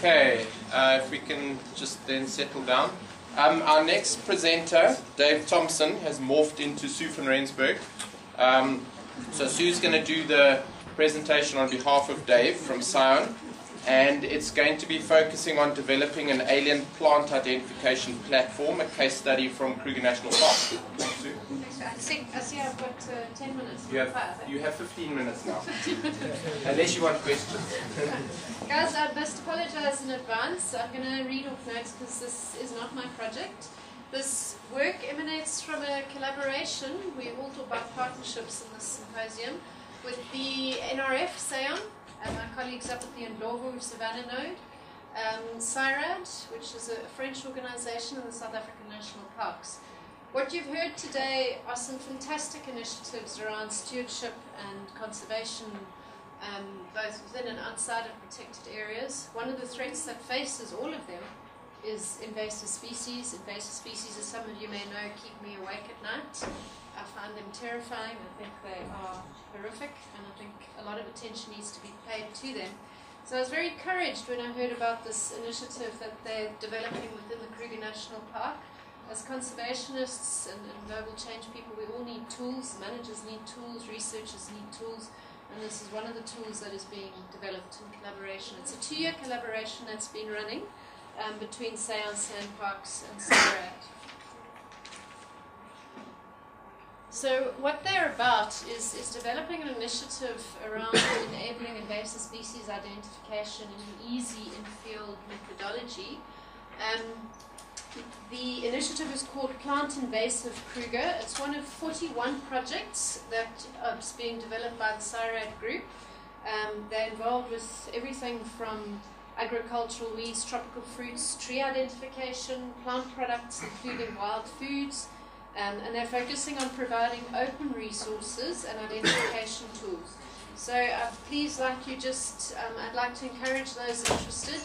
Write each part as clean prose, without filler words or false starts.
Okay, if we can just then settle down. Our next presenter, Dave Thompson, has morphed into Sue van Rensburg. So Sue's going to do the presentation on behalf of Dave from Scion, and it's going to be focusing on developing an alien plant identification platform, a case study from Kruger National Park. Thanks, Sue. I see I've got 10 minutes. You have 15 minutes now, unless you want questions. Guys, I must apologize in advance. I'm going to read off notes because this is not my project. This work emanates from a collaboration. We all talk about partnerships in this symposium with the NRF, Scion, and my colleagues up at the Ndlovu Savannah node, CIRAD, which is a French organization in the South African National Parks. What you've heard today are some fantastic initiatives around stewardship and conservation, both within and outside of protected areas. One of the threats that faces all of them is invasive species. Invasive species, as some of you may know, keep me awake at night. I find them terrifying. I think they are horrific, and I think a lot of attention needs to be paid to them. So I was very encouraged when I heard about this initiative that they're developing within the Kruger National Park. As conservationists and global change people, we all need tools. Managers need tools, researchers need tools, and this is one of the tools that is being developed in collaboration. It's a 2-year collaboration that's been running between Scion Sandparks and CIRAD. So what they're about is developing an initiative around enabling invasive species identification in an easy in-field methodology. The initiative is called Plant Invasive Kruger. It's one of 41 projects that is being developed by the CIRAD group. They're involved with everything from agricultural weeds, tropical fruits, tree identification, plant products including wild foods, and they're focusing on providing open resources and identification tools. So please, I'd like to encourage those interested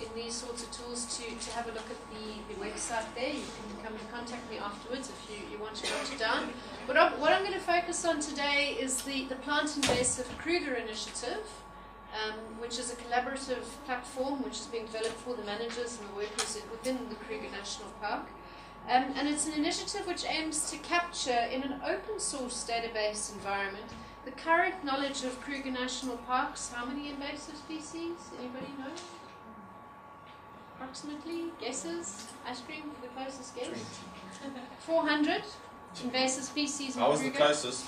in these sorts of tools to have a look at the website there. You can come and contact me afterwards if you want to note it down. What I'm going to focus on today is the Plant Invasive Kruger initiative, which is a collaborative platform which is being developed for the managers and the workers within the Kruger National Park. And it's an initiative which aims to capture in an open source database environment the current knowledge of Kruger National Parks. How many invasive species? Anybody know? Approximately? Guesses? Ice cream for the closest guess? 400 invasive species in Kruger. I was the closest.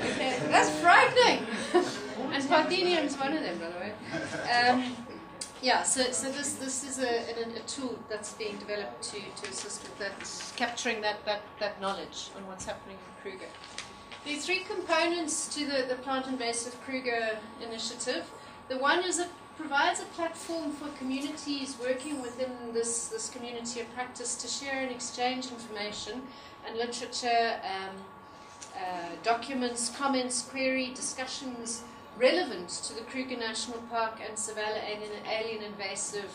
Okay, that's frightening! And Parthenium is one of them, by the way. Yeah, so this is a tool that's being developed to assist with that, capturing that knowledge on what's happening in Kruger. There are 3 components to the Plant Invasive Kruger initiative. The one is it provides a platform for communities working within this community of practice to share and exchange information and literature, documents, comments, query, discussions relevant to the Kruger National Park and Savannah alien invasive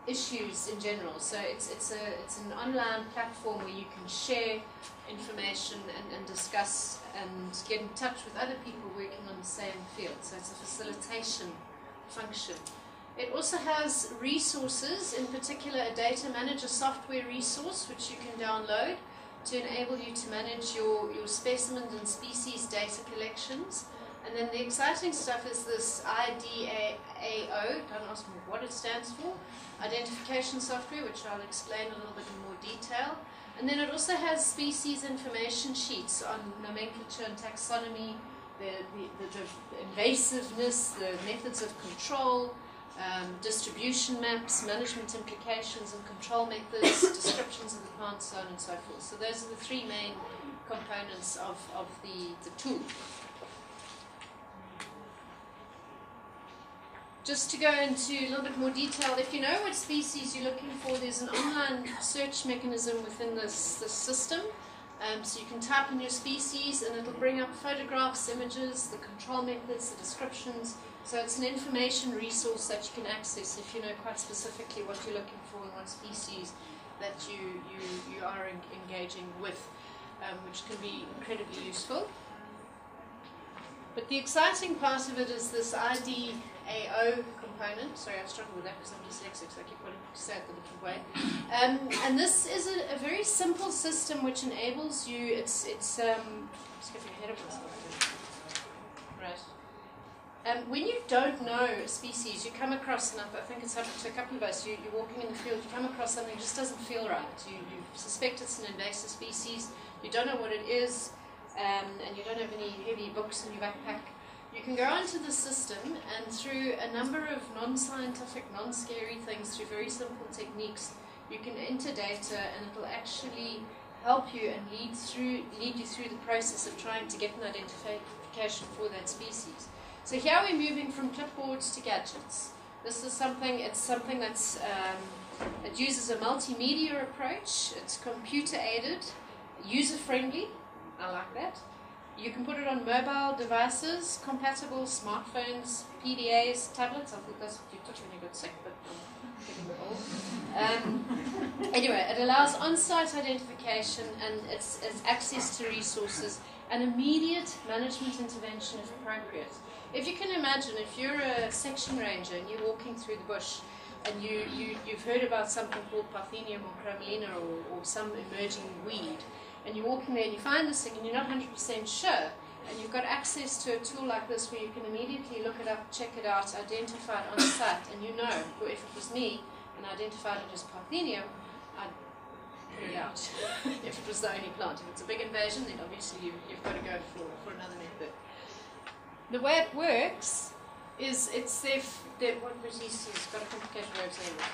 issues in general. So it's an online platform where you can share information and discuss and get in touch with other people working on the same field. So it's a facilitation function. It also has resources, in particular a data manager software resource which you can download to enable you to manage your specimen and species data collections. And then the exciting stuff is this IDAO, don't ask me what it stands for, identification software, which I'll explain a little bit in more detail. And then it also has species information sheets on nomenclature and taxonomy, the invasiveness, the methods of control, distribution maps, management implications and control methods, descriptions of the plant, so on and so forth. So those are the 3 main components of the tool. Just to go into a little bit more detail, if you know what species you're looking for, there's an online search mechanism within this system. So you can type in your species and it'll bring up photographs, images, the control methods, the descriptions. So it's an information resource that you can access if you know quite specifically what you're looking for and what species that you are engaging with, which can be incredibly useful. But the exciting part of it is this IDAO component. Sorry, I struggle with that because I'm dyslexic, so I keep wanting to say it the different way. And this is a very simple system which enables you, I'm skipping ahead of myself. Right. When you don't know a species, you come across, and I think it's happened to a couple of us, you're walking in the field, you come across something that just doesn't feel right. You suspect it's an invasive species, you don't know what it is, and you don't have any heavy books in your backpack. You can go onto the system, and through a number of non-scientific, non-scary things, through very simple techniques, you can enter data, and it will actually help you and lead you through the process of trying to get an identification for that species. So here we're moving from clipboards to gadgets. This is something, that's, it uses a multimedia approach, it's computer aided, user friendly, I like that. You can put it on mobile devices, compatible smartphones, PDAs, tablets. I thought that's what you took when you got sick, but I'm getting old. Anyway, it allows on-site identification and it's access to resources and immediate management intervention if appropriate. If you can imagine, if you're a section ranger and you're walking through the bush and you've heard about something called Parthenium or Chromalina or some emerging weed, and you're walking there and you find this thing and you're not 100% sure, and you've got access to a tool like this where you can immediately look it up, check it out, identify it on site, and you know, if it was me and I identified it as Parthenium, I'd put it out if it was the only plant. If it's a big invasion, then obviously you've got to go for another method. The way it works is what was it's got a complicated word anyway.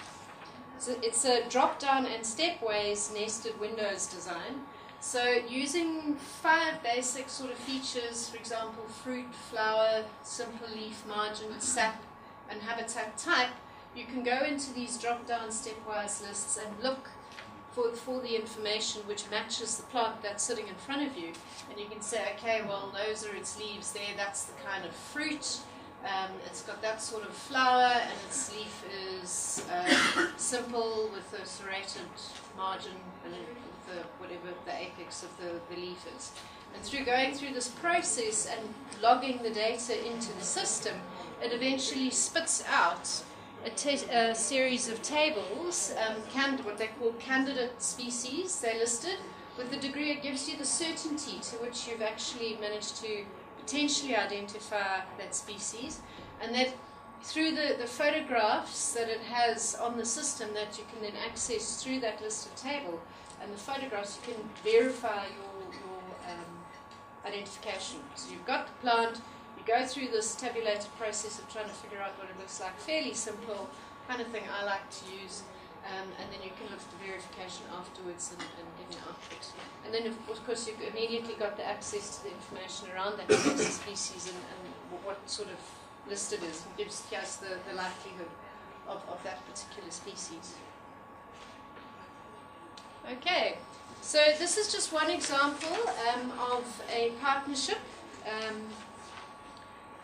So it's a drop-down and stepways nested Windows design. So using 5 basic sort of features, for example, fruit, flower, simple leaf, margin, sap, and habitat type, you can go into these drop-down stepwise lists and look for the information which matches the plant that's sitting in front of you. And you can say, okay, well, those are its leaves there, that's the kind of fruit. It's got that sort of flower, and its leaf is simple with a serrated margin and whatever the apex of the leaf is. And through going through this process and logging the data into the system, it eventually spits out a series of tables, what they call candidate species, they're listed, with the degree it gives you the certainty to which you've actually managed to potentially identify that species, and that through the photographs that it has on the system that you can then access through that listed table, and the photographs you can verify your identification. So you've got the plant, you go through this tabulated process of trying to figure out what it looks like, fairly simple kind of thing I like to use, and then you can look at the verification afterwards and give an output. And then of course you've immediately got the access to the information around that species and what sort of list it is, and gives us the likelihood of that particular species. Okay, so this is just one example of a partnership.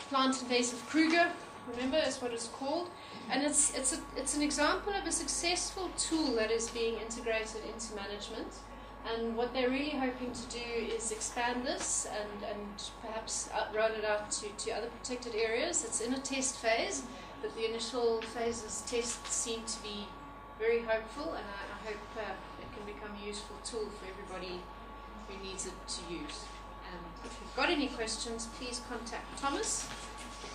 Plant invasive Kruger, remember, is what it's called, and it's an example of a successful tool that is being integrated into management. And what they're really hoping to do is expand this and perhaps roll it out to other protected areas. It's in a test phase, but the initial phases tests seem to be very hopeful, and I hope it can become a useful tool for everybody who needs it to use. If you've got any questions, please contact Thomas,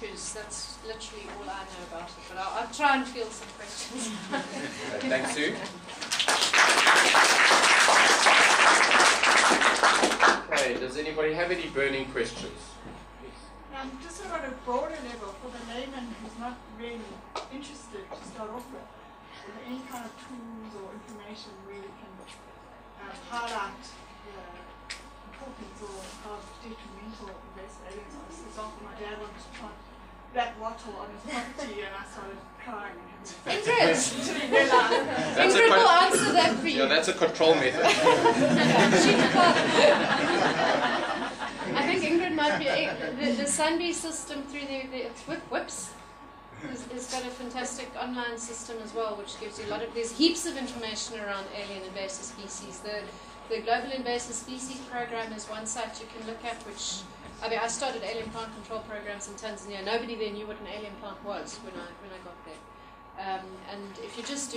because that's literally all I know about it. But I'll try and field some questions. Thanks, Sue. Okay, does anybody have any burning questions? Just on a broader level, for the layman who's not really interested to start off with, are there any kind of tools or information where we can highlight the importance or how detrimental invasive aliens are? For example, my dad wanted to plant black wattle on his property and I started crying. Ingrid! Ingrid will answer that for you. Yeah, that's a control method. I think Ingrid might be the Sunbee system through the whips. It's got a fantastic online system as well, which gives you a lot of, there's heaps of information around alien invasive species. The Global Invasive Species Program is one site you can look at, which, I mean, I started alien plant control programs in Tanzania. Nobody there knew what an alien plant was when I got there. And if you just do